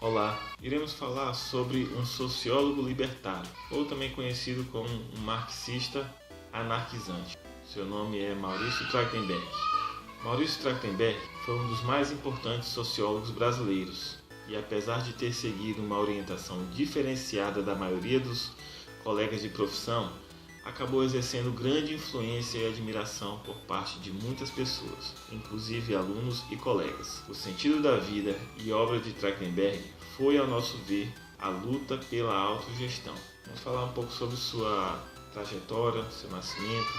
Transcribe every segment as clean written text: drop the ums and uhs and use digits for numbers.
Olá, iremos falar sobre um sociólogo libertário, ou também conhecido como um marxista anarquizante. Seu nome é Maurício Trachtenberg. Maurício Trachtenberg foi um dos mais importantes sociólogos brasileiros e, apesar de ter seguido uma orientação diferenciada da maioria dos colegas de profissão, acabou exercendo grande influência e admiração por parte de muitas pessoas, inclusive alunos e colegas. O sentido da vida e obra de Trachtenberg foi, ao nosso ver, a luta pela autogestão. Vamos falar um pouco sobre sua trajetória, seu nascimento,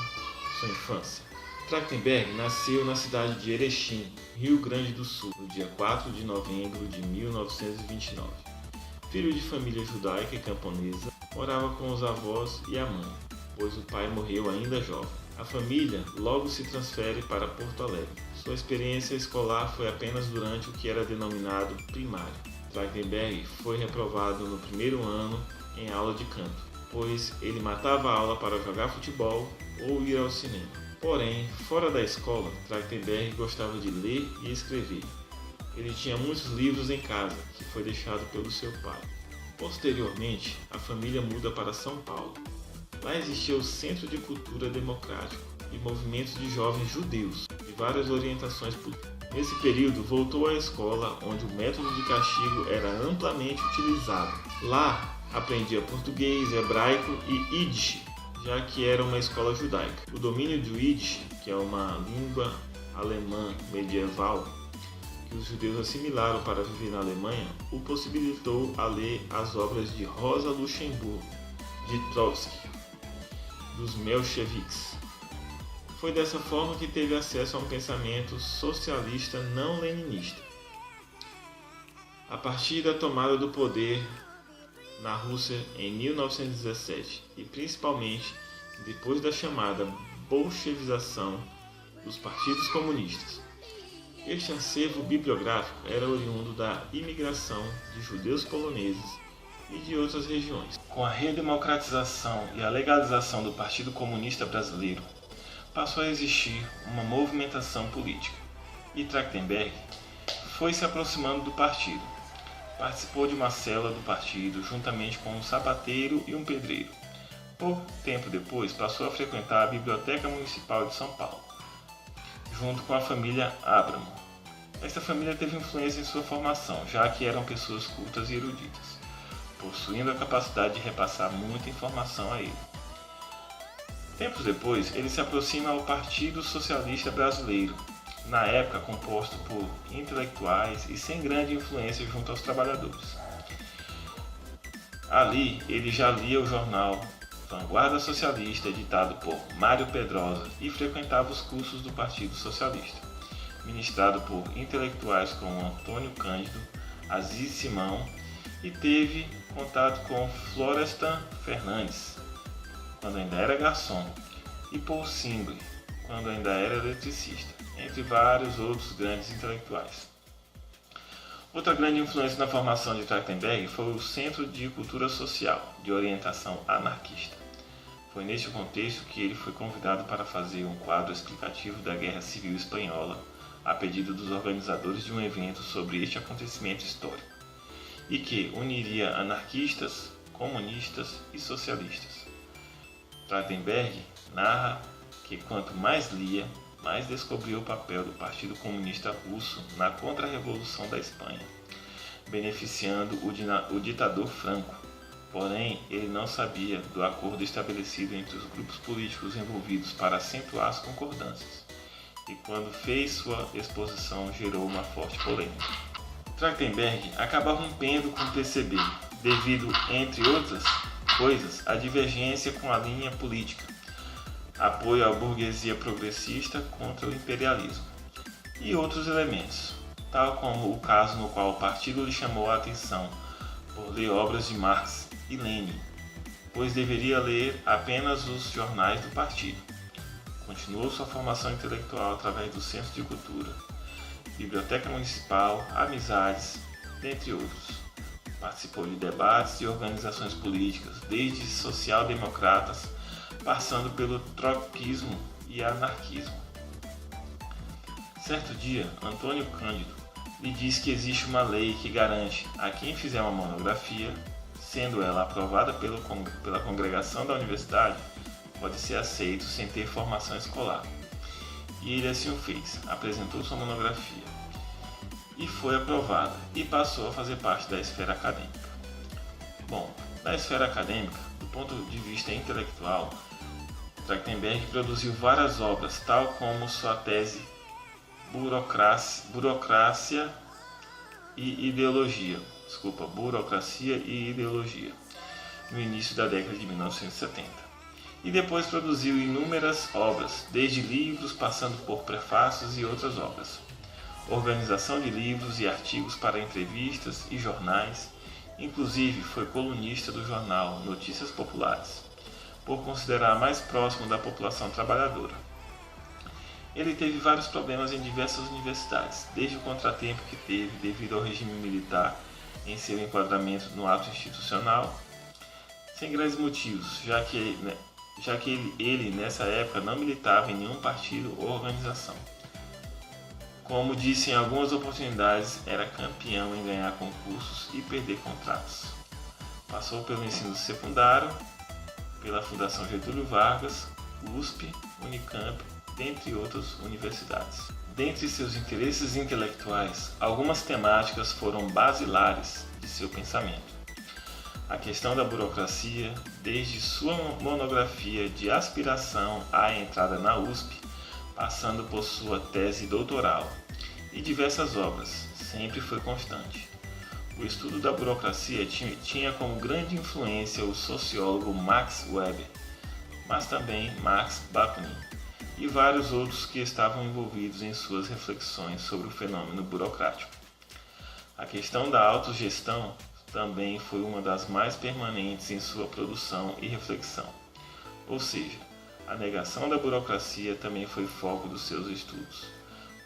sua infância. Trachtenberg nasceu na cidade de Erechim, Rio Grande do Sul, no dia 4 de novembro de 1929. Filho de família judaica e camponesa, morava com os avós e a mãe, pois o pai morreu ainda jovem. A família logo se transfere para Porto Alegre. Sua experiência escolar foi apenas durante o que era denominado primário. Trachtenberg foi reprovado no primeiro ano em aula de canto, pois ele matava a aula para jogar futebol ou ir ao cinema. Porém, fora da escola, Trachtenberg gostava de ler e escrever. Ele tinha muitos livros em casa, que foi deixado pelo seu pai. Posteriormente, a família muda para São Paulo. Lá existia o Centro de Cultura Democrático e movimentos de jovens judeus de várias orientações políticas. Nesse período, voltou à escola, onde o método de castigo era amplamente utilizado. Lá, aprendia português, hebraico e Yiddish, já que era uma escola judaica. O domínio do Yiddish, que é uma língua alemã medieval, que os judeus assimilaram para viver na Alemanha, o possibilitou a ler as obras de Rosa Luxemburgo, de Trotsky, dos mencheviques. Foi dessa forma que teve acesso a um pensamento socialista não leninista. A partir da tomada do poder na Rússia em 1917 e principalmente depois da chamada bolchevização dos partidos comunistas. Este acervo bibliográfico era oriundo da imigração de judeus poloneses e de outras regiões. Com a redemocratização e a legalização do Partido Comunista Brasileiro, passou a existir uma movimentação política, e Trachtenberg foi se aproximando do partido. Participou de uma célula do partido juntamente com um sapateiro e um pedreiro. Pouco tempo depois, passou a frequentar a Biblioteca Municipal de São Paulo, junto com a família Abramo. Esta família teve influência em sua formação, já que eram pessoas cultas e eruditas, possuindo a capacidade de repassar muita informação a ele. Tempos depois, ele se aproxima ao Partido Socialista Brasileiro, na época composto por intelectuais e sem grande influência junto aos trabalhadores. Ali, ele já lia o jornal Vanguarda Socialista, editado por Mário Pedrosa, e frequentava os cursos do Partido Socialista, ministrado por intelectuais como Antônio Cândido, Aziz Simão, e teve contato com Florestan Fernandes, quando ainda era garçom, e Paul Singer, quando ainda era eletricista, entre vários outros grandes intelectuais. Outra grande influência na formação de Trachtenberg foi o Centro de Cultura Social, de orientação anarquista. Foi neste contexto que ele foi convidado para fazer um quadro explicativo da Guerra Civil Espanhola, a pedido dos organizadores de um evento sobre este acontecimento histórico, e que uniria anarquistas, comunistas e socialistas. Trachtenberg narra que quanto mais lia, mais descobriu o papel do Partido Comunista Russo na contra-revolução da Espanha, beneficiando o ditador Franco. Porém, ele não sabia do acordo estabelecido entre os grupos políticos envolvidos para acentuar as concordâncias, e quando fez sua exposição gerou uma forte polêmica. Trachtenberg acaba rompendo com o PCB, devido, entre outras coisas, à divergência com a linha política, apoio à burguesia progressista contra o imperialismo, e outros elementos, tal como o caso no qual o partido lhe chamou a atenção por ler obras de Marx e Lenin, pois deveria ler apenas os jornais do partido. Continuou sua formação intelectual através do Centro de Cultura, Biblioteca Municipal, amizades, dentre outros. Participou de debates e organizações políticas, desde social-democratas, passando pelo trotskismo e anarquismo. Certo dia, Antônio Cândido lhe diz que existe uma lei que garante a quem fizer uma monografia, sendo ela aprovada pela congregação da universidade, pode ser aceito sem ter formação escolar. E ele assim o fez, apresentou sua monografia e foi aprovada e passou a fazer parte da esfera acadêmica. Bom, na esfera acadêmica, do ponto de vista intelectual, Trachtenberg produziu várias obras, tal como sua tese Burocracia e Ideologia, no início da década de 1970. E depois produziu inúmeras obras, desde livros, passando por prefácios e outras obras. Organização de livros e artigos para entrevistas e jornais, inclusive foi colunista do jornal Notícias Populares, por considerar mais próximo da população trabalhadora. Ele teve vários problemas em diversas universidades, desde o contratempo que teve devido ao regime militar em seu enquadramento no ato institucional, sem grandes motivos, já que ele nessa época não militava em nenhum partido ou organização. Como disse em algumas oportunidades, era campeão em ganhar concursos e perder contratos. Passou pelo ensino secundário, pela Fundação Getúlio Vargas, USP, Unicamp, dentre outras universidades. Dentre seus interesses intelectuais, algumas temáticas foram basilares de seu pensamento. A questão da burocracia, desde sua monografia de aspiração à entrada na USP, passando por sua tese doutoral e diversas obras, sempre foi constante. O estudo da burocracia tinha como grande influência o sociólogo Max Weber, mas também Max Bakunin e vários outros que estavam envolvidos em suas reflexões sobre o fenômeno burocrático. A questão da autogestão também foi uma das mais permanentes em sua produção e reflexão, ou seja, a negação da burocracia também foi foco dos seus estudos.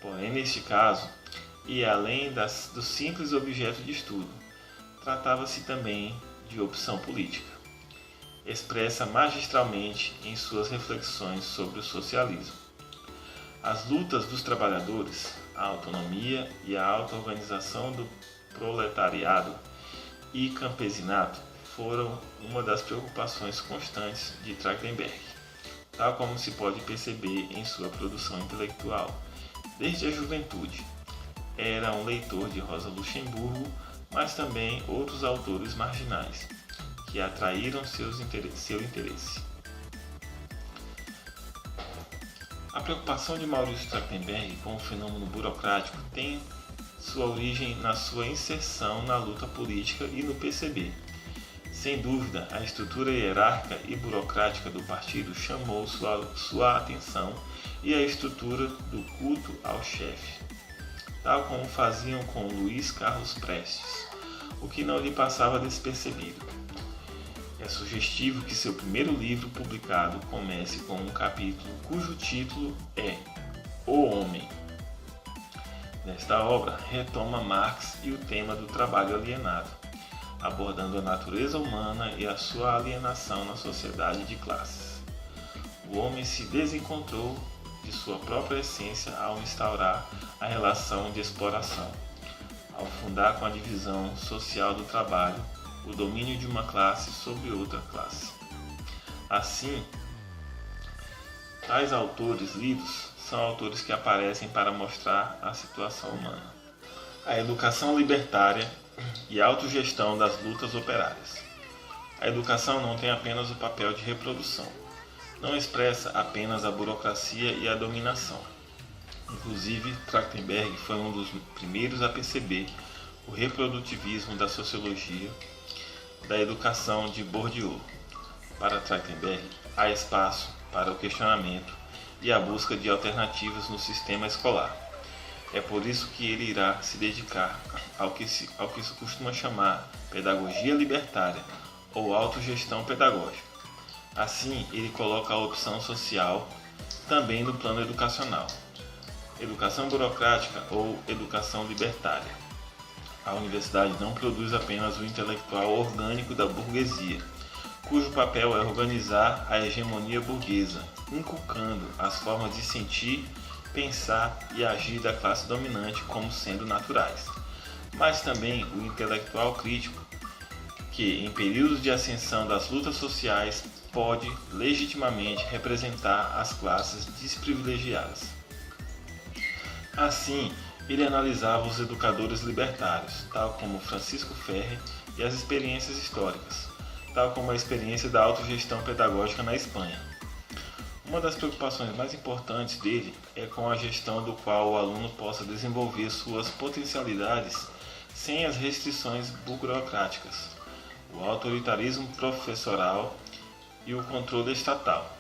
Porém, neste caso, e além do simples objeto de estudo, tratava-se também de opção política, expressa magistralmente em suas reflexões sobre o socialismo. As lutas dos trabalhadores, a autonomia e a auto-organização do proletariado e campesinato foram uma das preocupações constantes de Trachtenberg, tal como se pode perceber em sua produção intelectual. Desde a juventude, era um leitor de Rosa Luxemburgo, mas também outros autores marginais, que atraíram seu interesse. A preocupação de Maurício Trachtenberg com o fenômeno burocrático tem sua origem na sua inserção na luta política e no PCB. Sem dúvida, a estrutura hierárquica e burocrática do partido chamou sua atenção e a estrutura do culto ao chefe, tal como faziam com Luiz Carlos Prestes, o que não lhe passava despercebido. É sugestivo que seu primeiro livro publicado comece com um capítulo cujo título é O Homem. Nesta obra, retoma Marx e o tema do trabalho alienado, abordando a natureza humana e a sua alienação na sociedade de classes. O homem se desencontrou de sua própria essência ao instaurar a relação de exploração, ao fundar com a divisão social do trabalho o domínio de uma classe sobre outra classe. Assim, tais autores lidos são autores que aparecem para mostrar a situação humana, a educação libertária e a autogestão das lutas operárias. A educação não tem apenas o papel de reprodução, não expressa apenas a burocracia e a dominação. Inclusive, Trachtenberg foi um dos primeiros a perceber o reprodutivismo da sociologia da educação de Bourdieu. Para Trachtenberg, há espaço para o questionamento e a busca de alternativas no sistema escolar. É por isso que ele irá se dedicar ao que se costuma chamar pedagogia libertária ou autogestão pedagógica. Assim, ele coloca a opção social também no plano educacional. Educação burocrática ou educação libertária. A universidade não produz apenas o intelectual orgânico da burguesia, cujo papel é organizar a hegemonia burguesa, inculcando as formas de sentir pensar e agir da classe dominante como sendo naturais, mas também o intelectual crítico, que em períodos de ascensão das lutas sociais pode legitimamente representar as classes desprivilegiadas. Assim, ele analisava os educadores libertários, tal como Francisco Ferrer, e as experiências históricas, tal como a experiência da autogestão pedagógica na Espanha. Uma das preocupações mais importantes dele é com a gestão do qual o aluno possa desenvolver suas potencialidades sem as restrições burocráticas, o autoritarismo professoral e o controle estatal.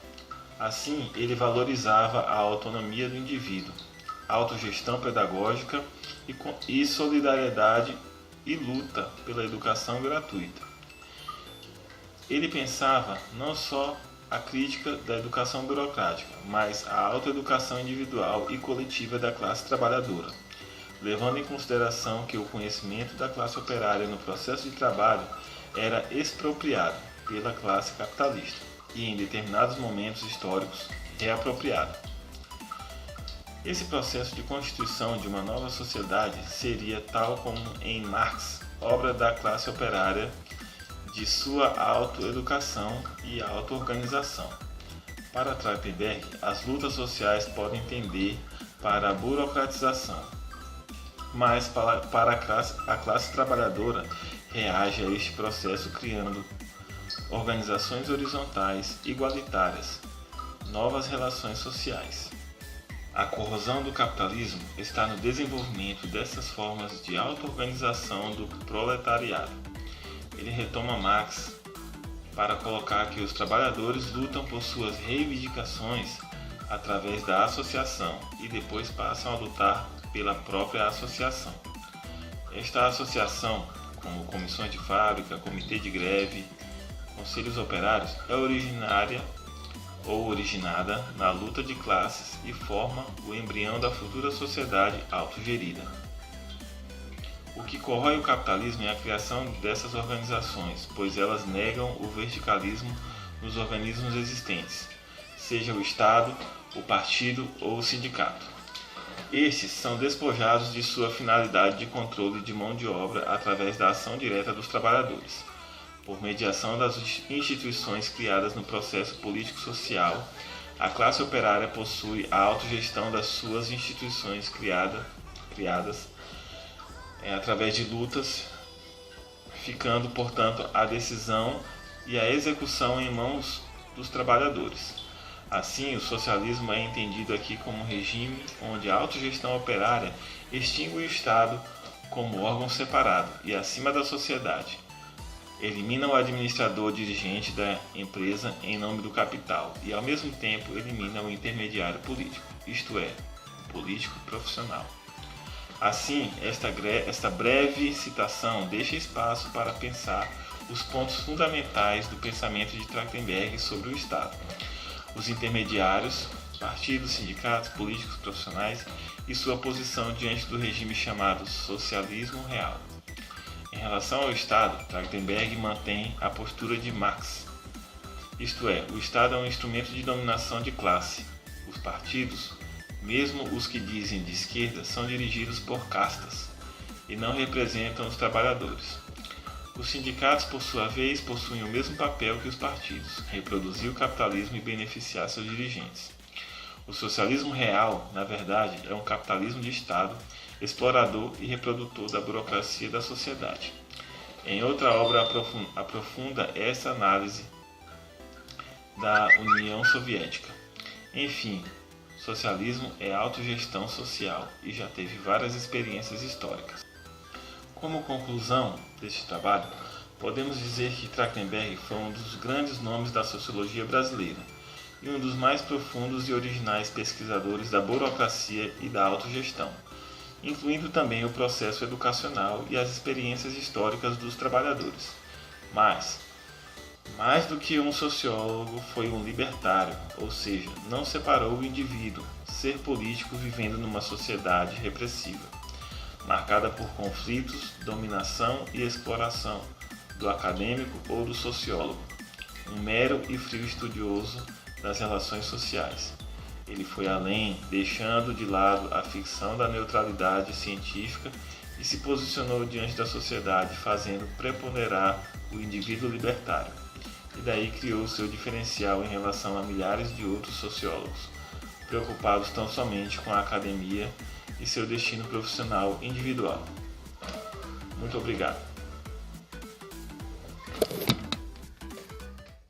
Assim, ele valorizava a autonomia do indivíduo, autogestão pedagógica e solidariedade e luta pela educação gratuita. Ele pensava não só a crítica da educação burocrática, mas a autoeducação individual e coletiva da classe trabalhadora, levando em consideração que o conhecimento da classe operária no processo de trabalho era expropriado pela classe capitalista e, em determinados momentos históricos, reapropriado. Esse processo de constituição de uma nova sociedade seria, tal como em Marx, obra da classe operária, de sua autoeducação e autoorganização. Para Trachtenberg, as lutas sociais podem tender para a burocratização, mas para a classe trabalhadora reage a este processo criando organizações horizontais igualitárias, novas relações sociais. A corrosão do capitalismo está no desenvolvimento dessas formas de auto-organização do proletariado. Ele retoma Marx para colocar que os trabalhadores lutam por suas reivindicações através da associação e depois passam a lutar pela própria associação. Esta associação, como comissões de fábrica, comitê de greve, conselhos operários, é originada na luta de classes e forma o embrião da futura sociedade autogerida. O que corrói o capitalismo é a criação dessas organizações, pois elas negam o verticalismo nos organismos existentes, seja o Estado, o partido ou o sindicato. Estes são despojados de sua finalidade de controle de mão de obra através da ação direta dos trabalhadores. Por mediação das instituições criadas no processo político-social, a classe operária possui a autogestão das suas instituições criadas através de lutas, ficando, portanto, a decisão e a execução em mãos dos trabalhadores. Assim, o socialismo é entendido aqui como um regime onde a autogestão operária extingue o Estado como órgão separado e acima da sociedade. Elimina o administrador dirigente da empresa em nome do capital e, ao mesmo tempo, elimina o intermediário político, isto é, o político profissional. Assim, esta breve citação deixa espaço para pensar os pontos fundamentais do pensamento de Trachtenberg sobre o Estado, os intermediários, partidos, sindicatos, políticos, profissionais e sua posição diante do regime chamado socialismo real. Em relação ao Estado, Trachtenberg mantém a postura de Marx, isto é, o Estado é um instrumento de dominação de classe. Os partidos, mesmo os que dizem de esquerda, são dirigidos por castas e não representam os trabalhadores. Os sindicatos, por sua vez, possuem o mesmo papel que os partidos, reproduzir o capitalismo e beneficiar seus dirigentes. O socialismo real, na verdade, é um capitalismo de Estado, explorador e reprodutor da burocracia da sociedade. Em outra obra aprofunda essa análise da União Soviética. Enfim, socialismo é autogestão social e já teve várias experiências históricas. Como conclusão deste trabalho, podemos dizer que Trachtenberg foi um dos grandes nomes da sociologia brasileira e um dos mais profundos e originais pesquisadores da burocracia e da autogestão, incluindo também o processo educacional e as experiências históricas dos trabalhadores. Mas, mais do que um sociólogo, foi um libertário, ou seja, não separou o indivíduo, ser político vivendo numa sociedade repressiva, marcada por conflitos, dominação e exploração do acadêmico ou do sociólogo, um mero e frio estudioso das relações sociais. Ele foi além, deixando de lado a ficção da neutralidade científica e se posicionou diante da sociedade, fazendo preponderar o indivíduo libertário. E daí criou seu diferencial em relação a milhares de outros sociólogos, preocupados tão somente com a academia e seu destino profissional individual. Muito obrigado.